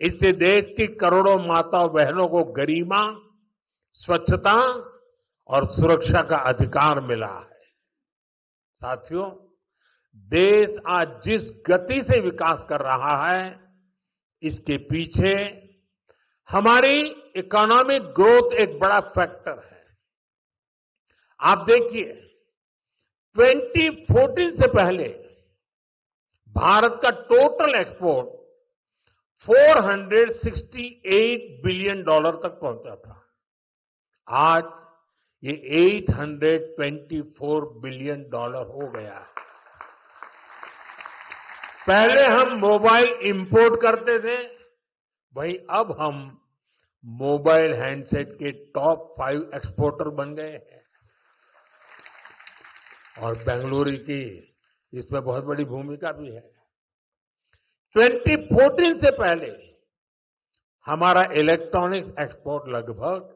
इससे देश की करोड़ों माताओं बहनों को गरिमा, स्वच्छता और सुरक्षा का अधिकार मिला है। साथियों, देश आज जिस गति से विकास कर रहा है, इसके पीछे हमारी इकोनॉमिक ग्रोथ एक बड़ा फैक्टर है। आप देखिए, 2014 से पहले भारत का टोटल एक्सपोर्ट $468 बिलियन तक पहुंचा था। आज ये $824 बिलियन हो गया है। पहले हम मोबाइल इंपोर्ट करते थे, वहीं अब हम मोबाइल हैंडसेट के टॉप 5 एक्सपोर्टर बन गए हैं। और बेंगलुरु की इसमें बहुत बड़ी भूमिका भी है। 2014 से पहले हमारा इलेक्ट्रॉनिक्स एक्सपोर्ट लगभग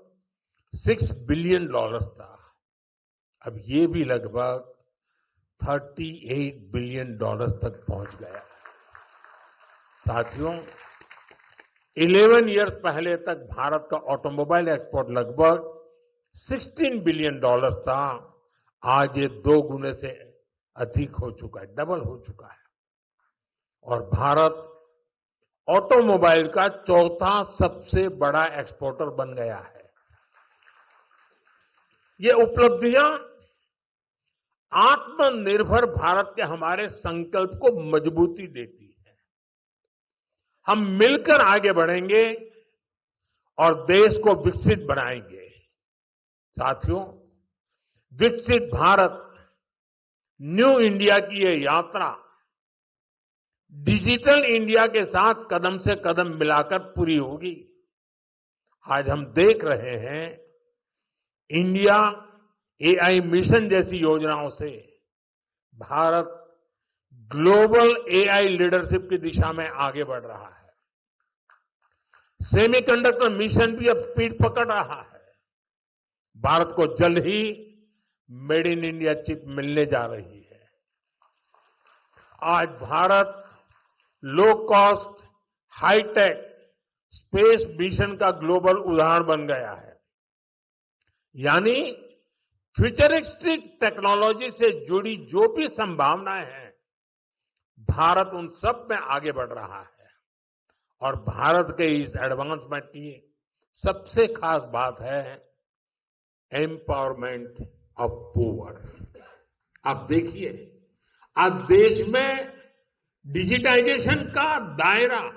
$6 बिलियन था। अब ये भी लगभग $38 बिलियन तक पहुंच गया। साथियों, 11 इयर्स पहले तक भारत का ऑटोमोबाइल एक्सपोर्ट लगभग $16 बिलियन था। आज ये 2 गुने से अधिक हो चुका है, डबल हो चुका है। और भारत ऑटोमोबाइल का चौथा सबसे बड़ा एक्सपोर्टर बन गया है। ये उपलब्धियां आत्मनिर्भर भारत के हमारे संकल्प को मजबूती देती है। हम मिलकर आगे बढ़ेंगे और देश को विकसित बनाएंगे। साथियों, विकसित भारत न्यू इंडिया की ये यात्रा डिजिटल इंडिया के साथ कदम से कदम मिलाकर पूरी होगी। आज हम देख रहे हैं, इंडिया एआई मिशन जैसी योजनाओं से भारत ग्लोबल एआई लीडरशिप की दिशा में आगे बढ़ रहा है। सेमीकंडक्टर मिशन भी अब स्पीड पकड़ रहा है। भारत को जल्द ही मेड इन इंडिया चिप मिलने जा रही है। आज Bharat low cost, hi tech space mission का ग्लोबल उदाहरण बन गया है। यानी फ्यूचरिस्टिक टेक्नोलॉजी से जुड़ी जो भी संभावनाएं हैं, भारत उन सब में आगे बढ़ रहा है। और भारत के इस एडवांसमेंट की सबसे खास बात है एम्पावरमेंट ऑफ पुअर। आप देखिए, आज देश में डिजिटाइजेशन का दायरा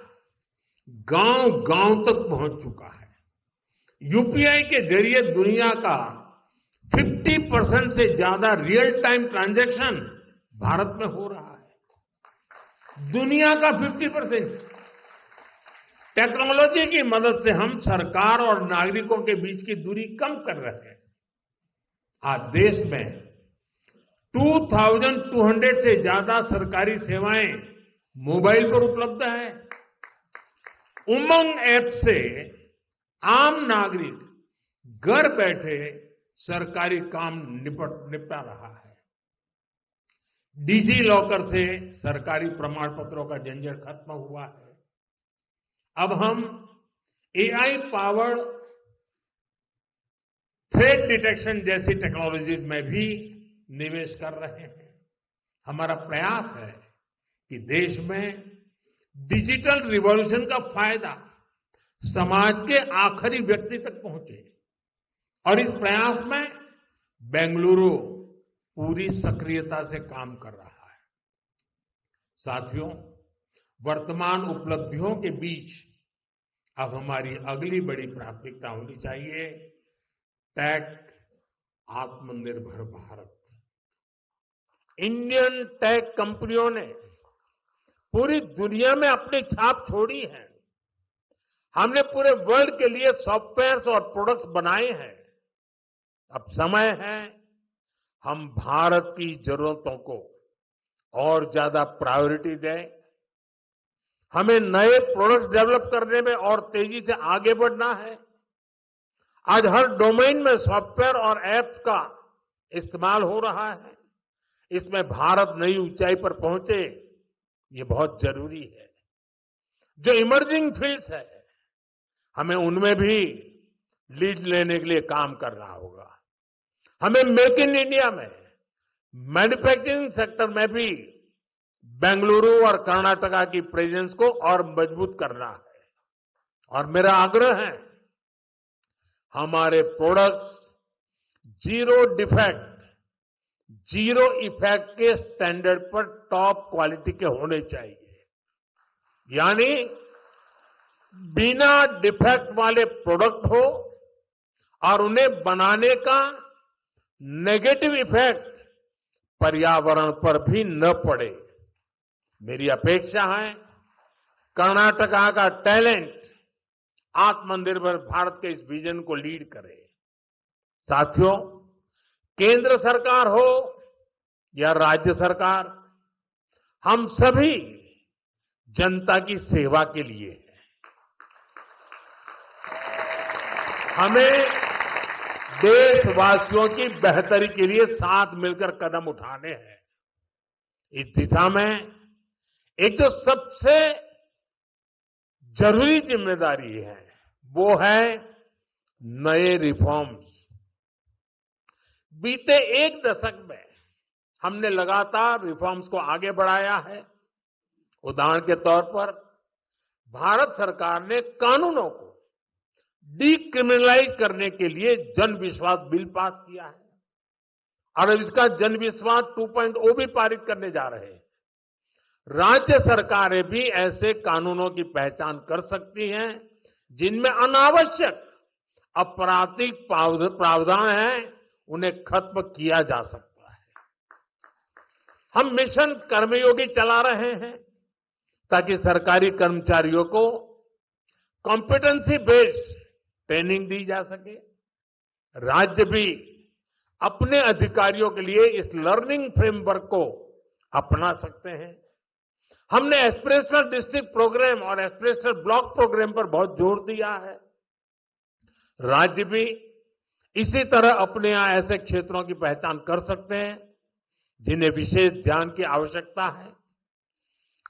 गांव-गांव तक पहुंच चुका है। यूपीआई के जरिए दुनिया का 50% से ज्यादा रियल टाइम ट्रांजैक्शन भारत में हो रहा है। दुनिया का 50%। टेक्नोलॉजी की मदद से हम सरकार और नागरिकों के बीच की दूरी कम कर रहे हैं। आज देश में 2200 से ज्यादा सरकारी सेवाएं मोबाइल पर उपलब्ध है। उमंग ऐप से आम नागरिक घर बैठे सरकारी काम निपटा रहा है। डिजी लॉकर से सरकारी प्रमाण पत्रों का झंझट खत्म हुआ है। अब हम एआई पावर्ड थ्रेट डिटेक्शन जैसी टेक्नोलॉजीज में भी निवेश कर रहे हैं। हमारा प्रयास है कि देश में डिजिटल रिवॉल्यूशन का फायदा समाज के आखिरी व्यक्ति तक पहुंचे। और इस प्रयास में बेंगलुरु पूरी सक्रियता से काम कर रहा है। साथियों, वर्तमान उपलब्धियों के बीच अब हमारी अगली बड़ी प्राथमिकता होनी चाहिए टेक आत्मनिर्भर भारत। इंडियन टेक कंपनियों ने पूरी दुनिया में अपनी छाप छोड़ी है। हमने पूरे वर्ल्ड के लिए सॉफ्टवेयर और प्रोडक्ट्स बनाए हैं। अब समय है हम भारत की जरूरतों को और ज्यादा प्रायोरिटी दें। हमें नए प्रोडक्ट्स डेवलप करने में और तेजी से आगे बढ़ना है। आज हर डोमेन में सॉफ्टवेयर और ऐप्स का इस्तेमाल हो रहा है। इसमें भारत नई ऊंचाई पर पहुंचे, ये बहुत जरूरी है। जो इमर्जिंग फील्ड्स है, हमें उनमें भी लीड लेने के लिए काम करना होगा। हमें मेक इन इंडिया में मैन्युफैक्चरिंग सेक्टर में भी बेंगलुरु और कर्नाटका की प्रेजेंस को और मजबूत करना है। और मेरा आग्रह है, हमारे products zero defect, zero effect के स्टैंडर्ड पर टॉप क्वालिटी के होने चाहिए। यानी बिना डिफेक्ट वाले प्रोडक्ट हो और उन्हें बनाने का नेगेटिव इफेक्ट पर्यावरण पर भी न पड़े। मेरी अपेक्षा है कर्नाटका का टैलेंट आत्मनिर्भर भारत के इस विजन को लीड करे। साथियों, केंद्र सरकार हो या राज्य सरकार, हम सभी जनता की सेवा के लिए हैं। हमें देशवासियों की बेहतरी के लिए साथ मिलकर कदम उठाने हैं। इस दिशा में एक जो सबसे जरूरी जिम्मेदारी है, वो है नए रिफॉर्म्स। बीते एक दशक में हमने लगातार रिफॉर्म्स को आगे बढ़ाया है। उदाहरण के तौर पर भारत सरकार ने कानूनों को डीक्रिमिनलाइज करने के लिए जन विश्वास बिल पास किया है और अब इसका जन विश्वास 2.0 भी पारित करने जा रहे हैं। राज्य सरकारें भी ऐसे कानूनों की पहचान कर सकती हैं जिनमें अनावश्यक आपराधिक प्रावधान हैं, उन्हें खत्म किया जा सकता है। हम मिशन कर्मयोगी चला रहे हैं ताकि सरकारी कर्मचारियों को कॉम्पिटेंसी बेस्ड ट्रेनिंग दी जा सके। राज्य भी अपने अधिकारियों के लिए इस लर्निंग फ्रेमवर्क को अपना सकते हैं। हमने एस्पिरेशनल डिस्ट्रिक्ट प्रोग्राम और एस्पिरेशनल ब्लॉक प्रोग्राम पर बहुत जोर दिया है। राज्य भी इसी तरह अपने यहां ऐसे क्षेत्रों की पहचान कर सकते हैं जिन्हें विशेष ध्यान की आवश्यकता है।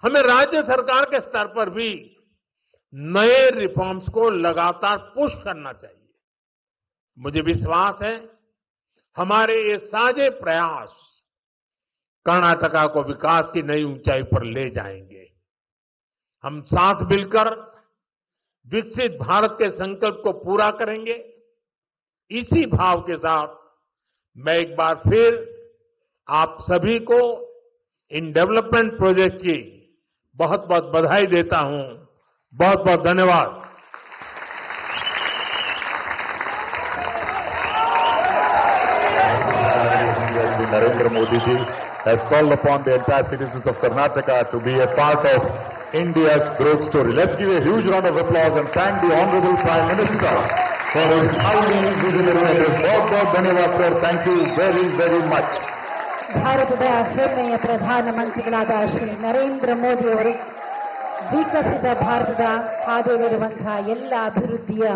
हमें राज्य सरकार के स्तर पर भी नए रिफॉर्म्स को लगातार पुश करना चाहिए। मुझे विश्वास है हमारे ये साझे प्रयास कर्नाटका को विकास की नई ऊंचाई पर ले जाएंगे। हम साथ मिलकर विकसित भारत के संकल्प को पूरा करेंगे। इसी भाव के साथ मैं एक बार फिर आप सभी को इन डेवलपमेंट प्रोजेक्ट की बहुत बहुत बधाई देता हूं। बहुत बहुत धन्यवाद। Narendra Modi ji has called upon the entire citizens of Karnataka to be a part of India's growth story. Let's give a huge round of applause and thank the Honorable Prime Minister for his highly visionary address. बहुत धन्यवाद sir. Thank you very very much. ಭಾರತದ ಹೆಮ್ಮೆಯ ಪ್ರಧಾನಮಂತ್ರಿಗಳಾದ ಶ್ರೀ ನರೇಂದ್ರ ಮೋದಿ ಅವರು ವಿಕಸಿತ ಭಾರತದ ಹಾದಿಯಲ್ಲಿರುವಂತಹ ಎಲ್ಲ ಅಭಿವೃದ್ಧಿಯ